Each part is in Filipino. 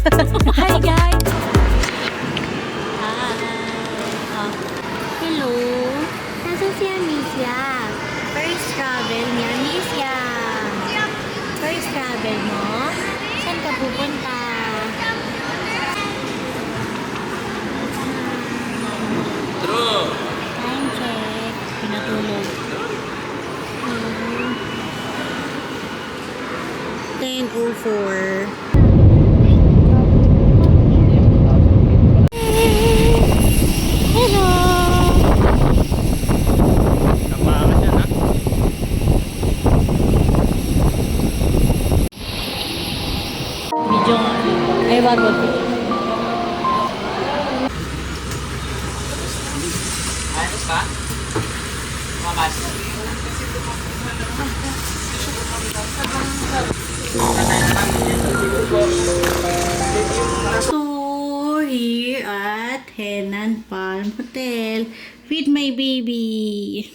Hi guys! Hi! Oh. Hello! Nasaan si Amicia? First travel ni Amicia! First travel mo? Saan ka pupunta? True! Time check. Pinatulog. 10:04. Hello! Kapaka siya na. Video nga. Ay, wag. Ayos ba? Makas. So, here at Henan Palm Hotel with my baby.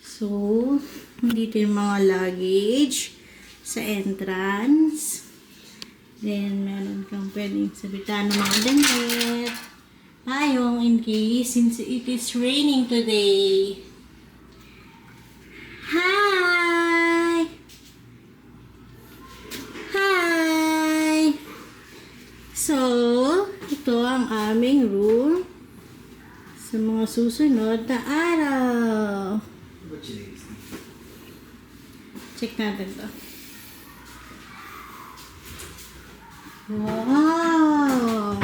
So, dito yung mga luggage sa entrance. Then, meron kang pwedeng sabitan ng mga damit. Ayong in case since it is raining today. Hi! Hi! So, ito ang aming room sa mga susunod na araw. Check natin to. Wow!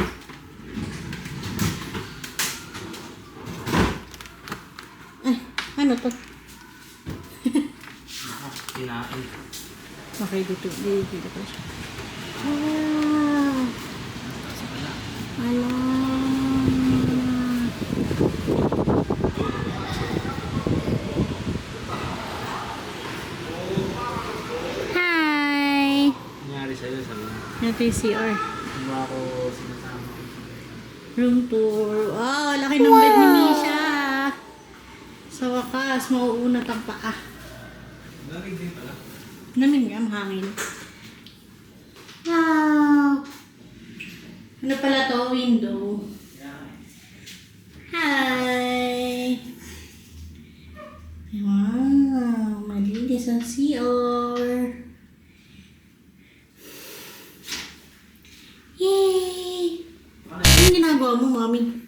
Ay, ano to? Kinain. Okay, dito pa siya. Wow! Ala! Hi! Nangyari sa'yo sa room. Ito yung CR. Hindi mo ako sinasama. Room tour. Wow! Laki ng bed ni Misha! Sa wakas, mauunat ang paa. Lamig din pala. Namin nga, mahangin. Wow! Ano pala to? Window. Hi! Wow! Malinis ang CR. Yay! Anong ginagawa mo, Mami?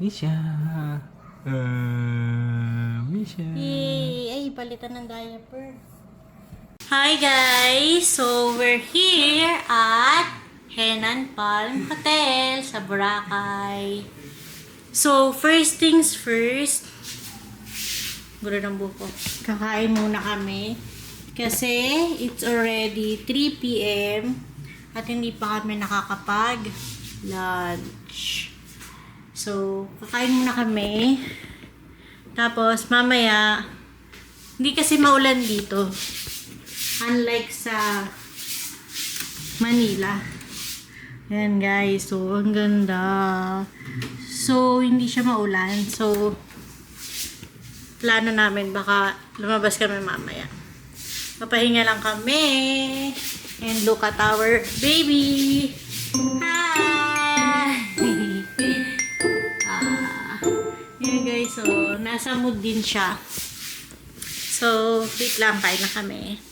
Misha. Misha. Yay! Ay, palitan ng diaper. Hi guys! So, we're here at Henan Palm Hotel sa Boracay. So, first things first, guro ng buko. Kakain muna kami. Kasi, it's already 3 p.m. at hindi pa kami nakakapag-lunch. So, kakain muna kami. Tapos, mamaya, hindi kasi maulan dito. Unlike sa Manila. Ayan guys. So, ang ganda. So, hindi siya maulan. So, plano namin baka lumabas kami mamaya. Papahinga lang kami. And look at our baby. Hi! Ayan guys. So, nasa mood din siya. So, wait lang. Kain na kami.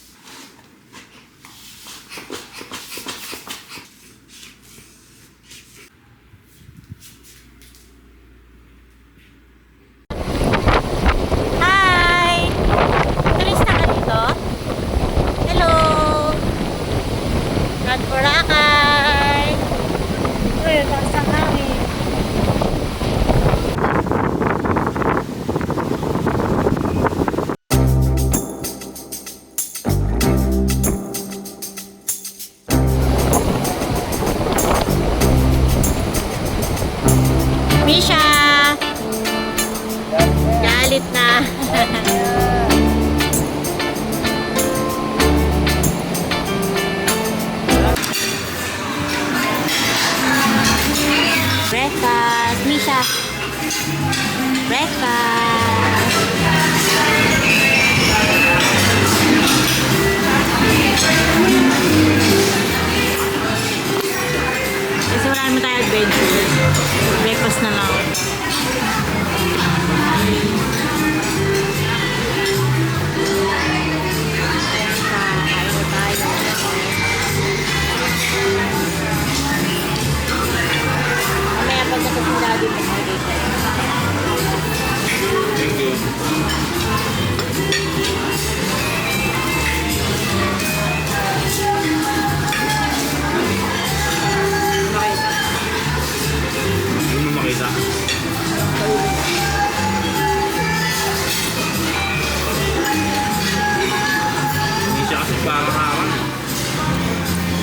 Boracay! Uy, nasa kami.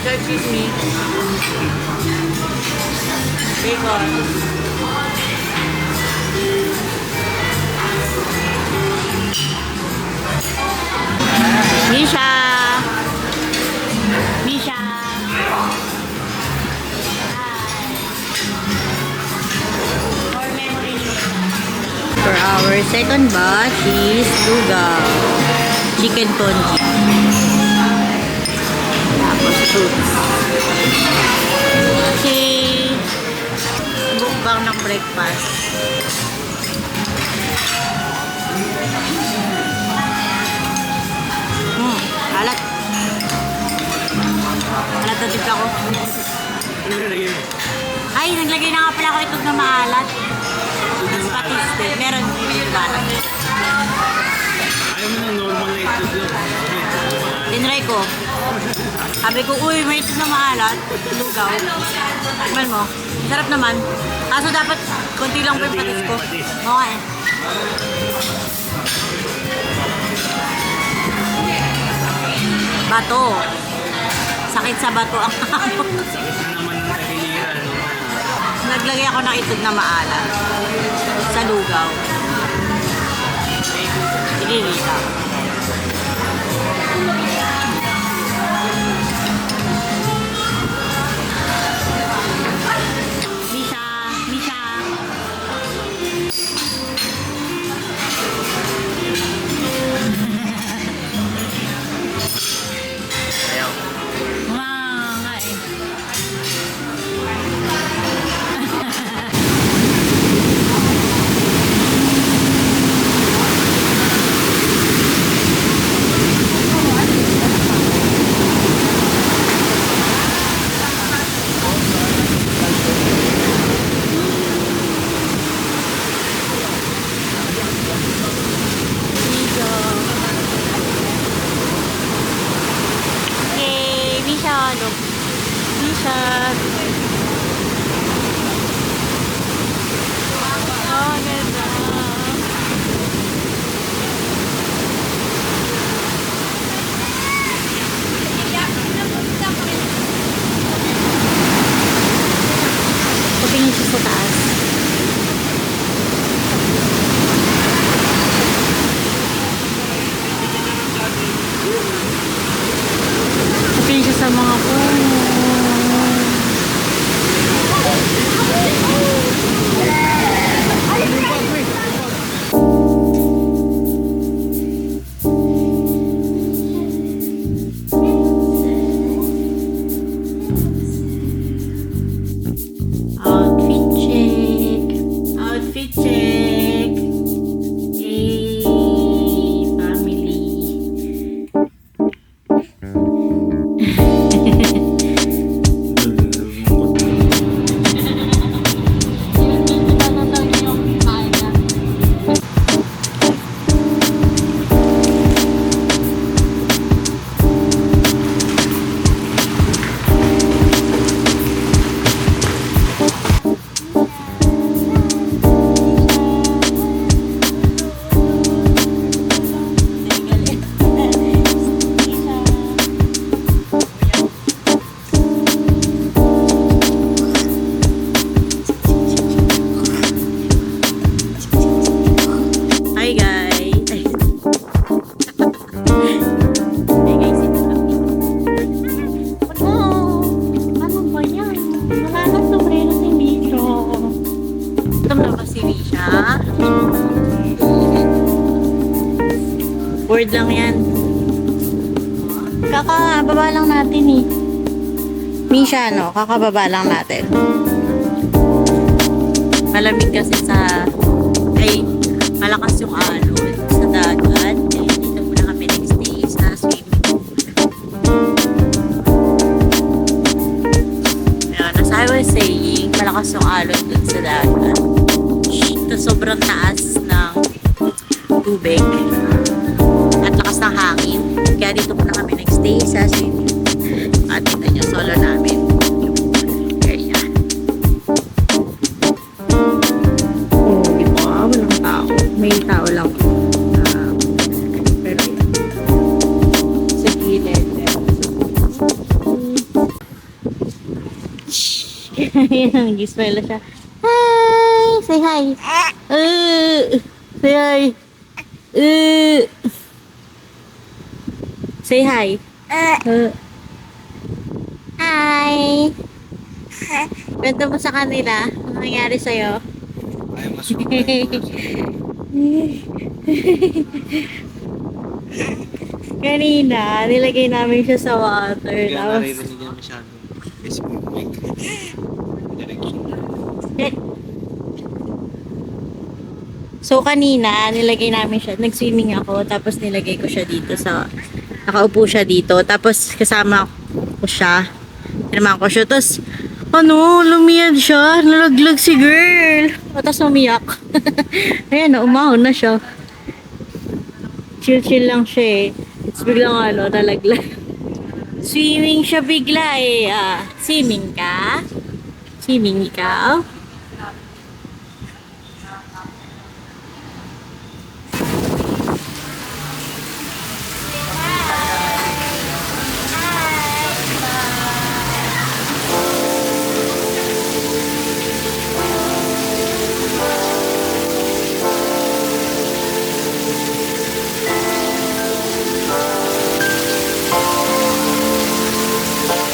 Excuse me. Bacon. Misha! Misha! For memory. For our second batch is lugaw. Chicken congee. Tapos fruits. Okay. Bukbang ng breakfast. Alat. Alat na dito ako. Ay, naglagay na nga pala ako itog na maalat. Mas patis din. Meron yung balat. Ayaw mo ng normal na itlog lang. Tinry ko. Sabi ko, uy, may itog na maalat. Lugaw. Tikman mo. Sarap naman. Kaso dapat konti lang po yung patis ko. Okay. Bato. Sakit sa bato ang hamon. Sakit na naman ng kahiliran. Naglagay ako ng itog na maalat sa lugaw. Sige, Rita. Misha! Misha! Ayaw. Nga eh. Okay, Misha, look. Misha. Oh, ganda. Patingin siya sa taas. Patingin siya sa mga puno. Outfit check. Outfit check. Hey, family. Hi guys. Hi guys, ito kami. Ano ba yan? Wala na sombrero si Misha. Ito na ba si Misha? Word lang yan. Kakababa lang natin eh. Misha, no? Kakababa lang natin. Malamig kasi sa... Ay, malakas yung alon sa dagat. Eh, dito muna kami nag-stay sa swimming pool. Ayan, as I was saying, malakas yung alon dun sa dagat. Ito sobrang taas ng tubig. At lakas ng hangin. Kaya dito muna kami nag-stay sa swimming pool. At ito yung solo namin. Area. Di ba? Walang tao. May tao lang. Pero sa gilid. Ayan, nag-smile na siya. Hi! Say hi! Say hi! Say hi! Hi! Kwento mo sa kanila, ano nangyari sa'yo? Ayaw masumay. Kanina, nilagay namin siya sa water. Kaya Tapos, naririnig niya masyado. Kasi may direction. so kanina, nilagay namin siya, nag-swimming ako, tapos nilagay ko siya dito sa, nakaupo siya dito, tapos kasama ko siya, tinamahan ko siya, tapos, lumiyad siya, nalaglag si girl, tapos umiyak. Ayan, umahon na siya. Chill-chill lang siya eh. Tapos biglang nalaglag. Swimming siya bigla eh. Swimming ka? Swimming ikaw?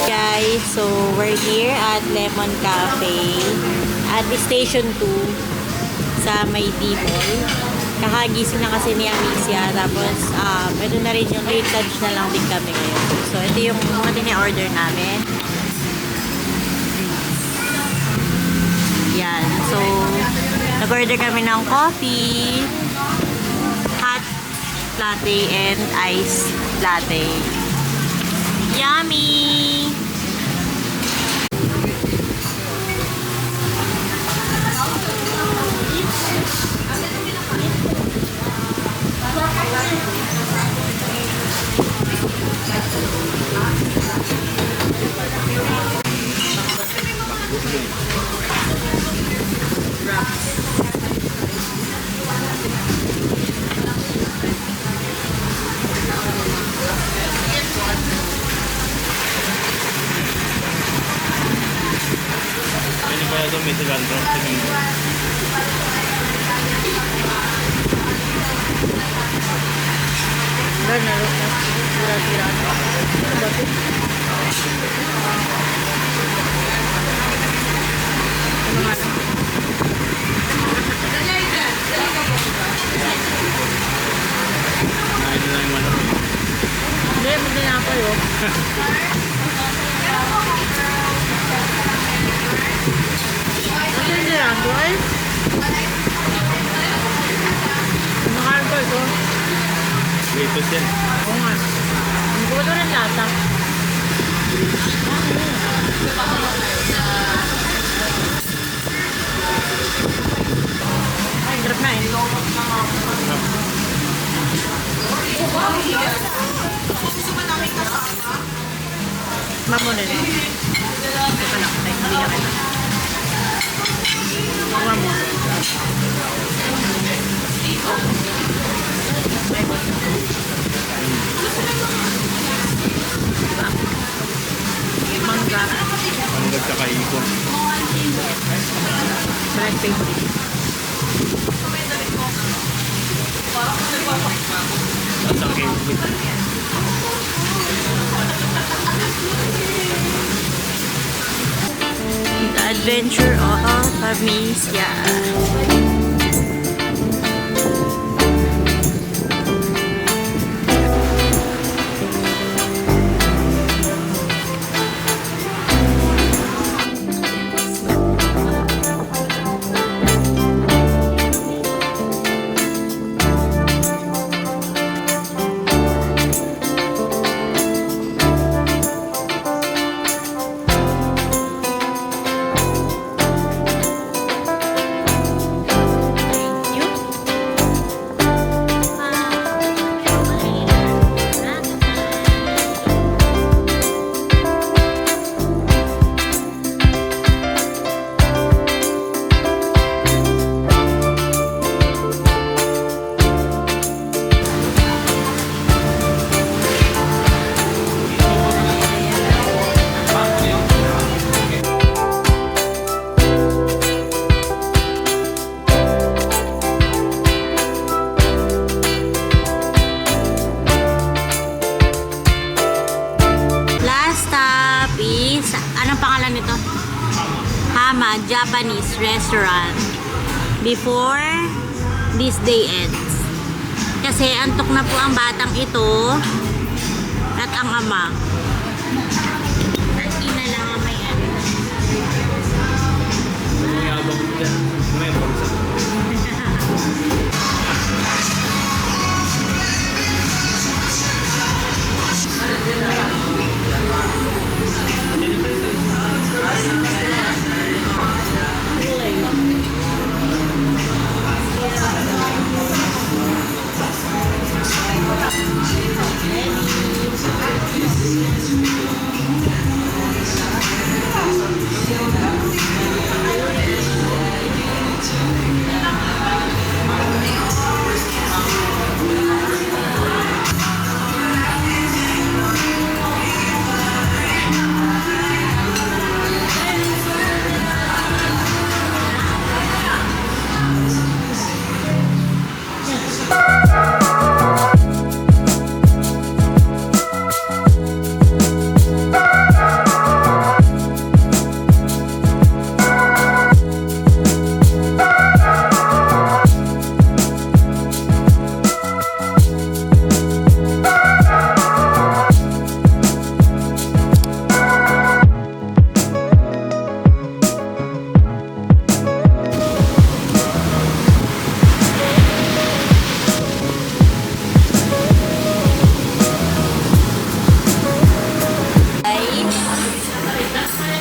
Guys, so we're here at Lemon Cafe at Station 2 sa Maydimol. Kakagising na kasi ni Amicia, tapos ito na rin yung late lunch na lang din kami ngayon. So ito yung mga tini-order namin. Yan, so nag-order kami ng coffee, hot latte and iced latte. Yummy! Ano ba ito? May tagal-drop sa dito. Nahin na lang yung manok. Hindi, magdinapay oh. Ano yung dinapay? Nakain ko ito. Litos yan. Oo nga. Hindi ko ito rin lata. Ay, grab na eh. Mamo na rin. Ito ka lang. Ay, hindi ka na. Mamo. Mangga. Manggag ka kahipon. My favorite. Tapos ang favorite. The Adventure of Amicia. pangalan nito? Hama Japanese Restaurant. Before this day ends. Kasi antok na po ang batang ito at ang ama. Ang ina lang ang may ano. Mayabang ko dyan. May pagsa.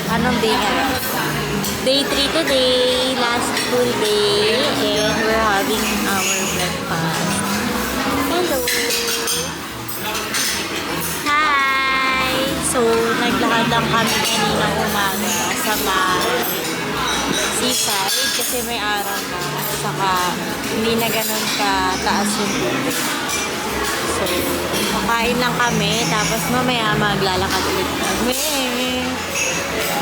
Anong day ngayon? Day 3 today, last full day, and we're having our breakfast. Hello! Hi! So, naglakad lang kami kaninang umaga sa seaside kasi may araw na, saka hindi na ganun ka-taas yung tubig. So, makain lang kami, tapos mamaya maglalakad ulit kami.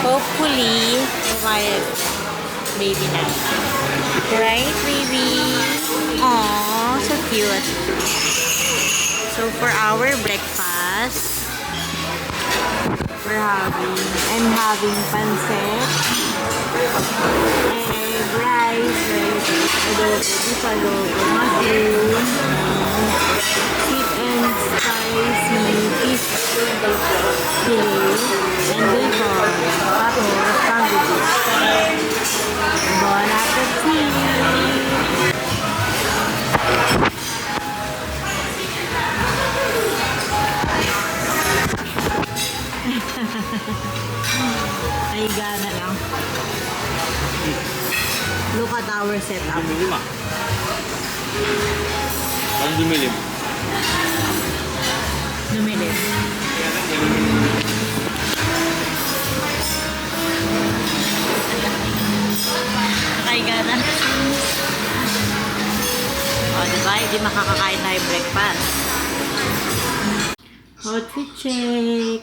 Hopefully, kumayat baby na. Right, baby? Aww, so cute. So, for our breakfast, I'm having pancit, egg, rice, adobo, beef adobo, mushroom, sweet and spicy fish fillet, and bacon. Tapos, sandwiches. Bon appetit! Ay, gana lang. Look at our setup. Dumilim ah. Parang dumilim. Dumilim. Ay, gana. O, diba? Hindi makakakain tayo breakfast. Outfit check.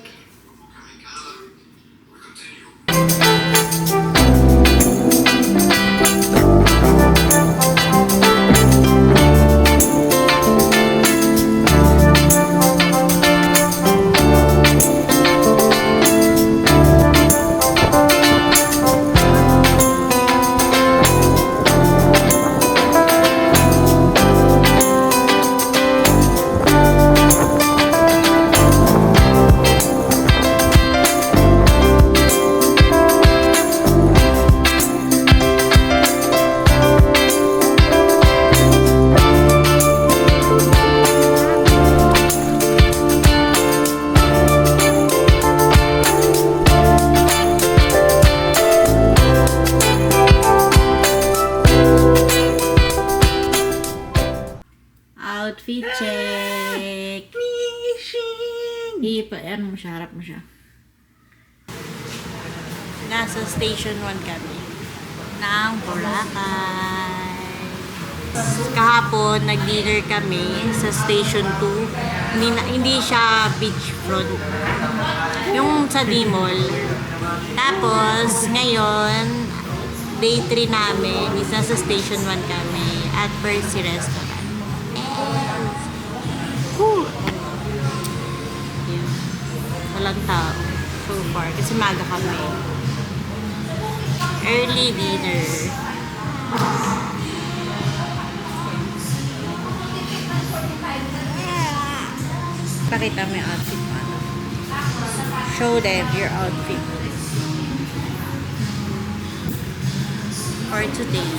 Outfit check. Ano mo siya? Harap mo siya. Nasa Station 1 kami. Ng Boracay. Kahapon, nag-dinner kami sa Station 2. Hindi siya beachfront. Yung sa D-Mall. Tapos, ngayon, day 3 namin is nasa Station 1 kami at Percy Restaurant. Cool. Yeah. Walang tao so far kasi maga kami. Early dinner. Pakita mo yung outfit mo. Ano? Show them your outfit. For today,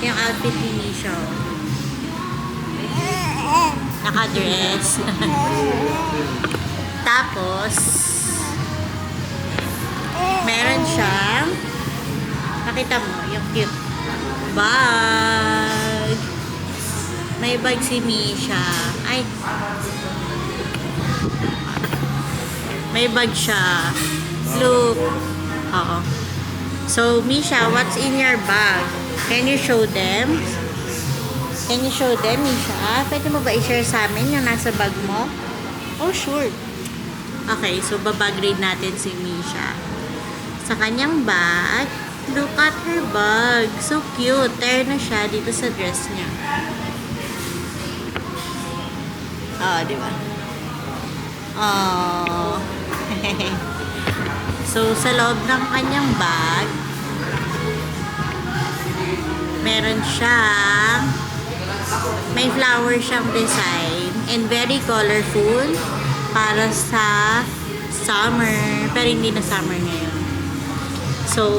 yung outfit ni Misha. Naka-dress. Tapos, meron siyang, pakita mo, yung cute bag. May bag si Misha. Ay. May bag siya. Look. Oo. So, Misha, what's in your bag? Can you show them? Can you show them, Misha? Pwede mo ba i-share sa amin yung nasa bag mo? Oh, sure. Okay, so babagrade natin si Misha. Sa kanyang bag, look at her bag. So cute. Tear na siya dito sa dress niya. Oh, di ba? Oh. So, sa loob ng kanyang bag, meron siyang may flower siyang design and very colorful para sa summer. Pero hindi na summer ngayon. So,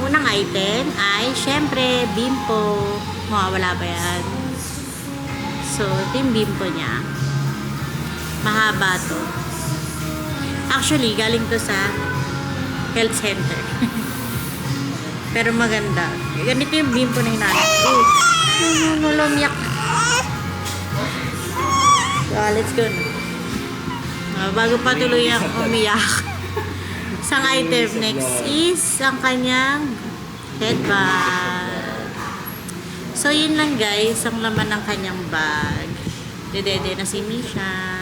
unang item ay syempre bimpo. Mawawala ba yan? So, ito yung bimpo niya. Mahaba to. Actually, galing to sa health center. Pero maganda. Ganito yung bimpo na hinanap. No, lumiyak. So, let's go na. Bago pa tuloy ang umiyak. Isang item next is ang kanyang headband. So, yun lang guys, ang laman ng kanyang bag. Dedede na si Misha.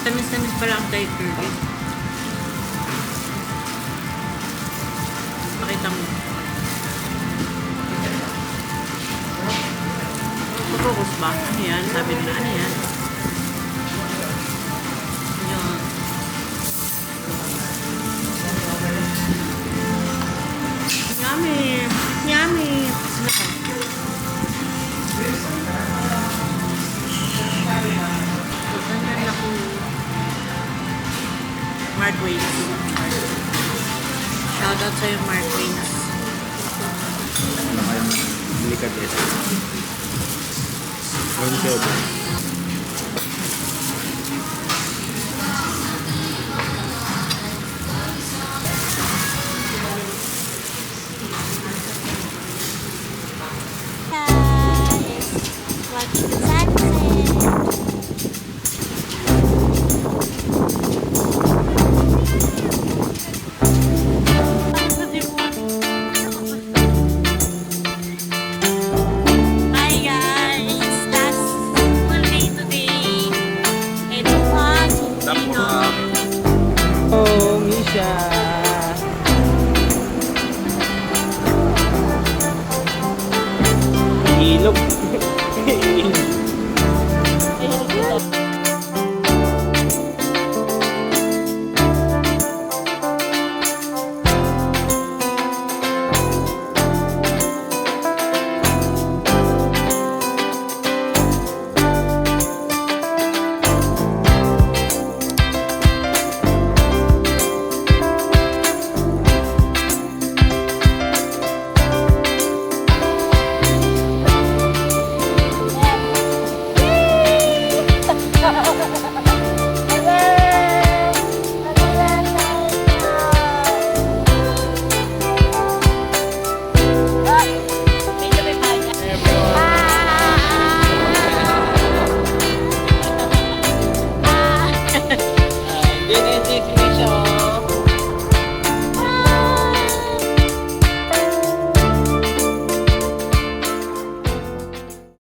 Matamis-tamis pala ang Thai curry. Pakita mo. Focus ba? Ano yan? Sabi nila, ano yan? Yun. Yummy! Yummy! Mark Waynes. Shoutout sa'yo, Mark Waynes. Ano kayong delikadesa? Yung show.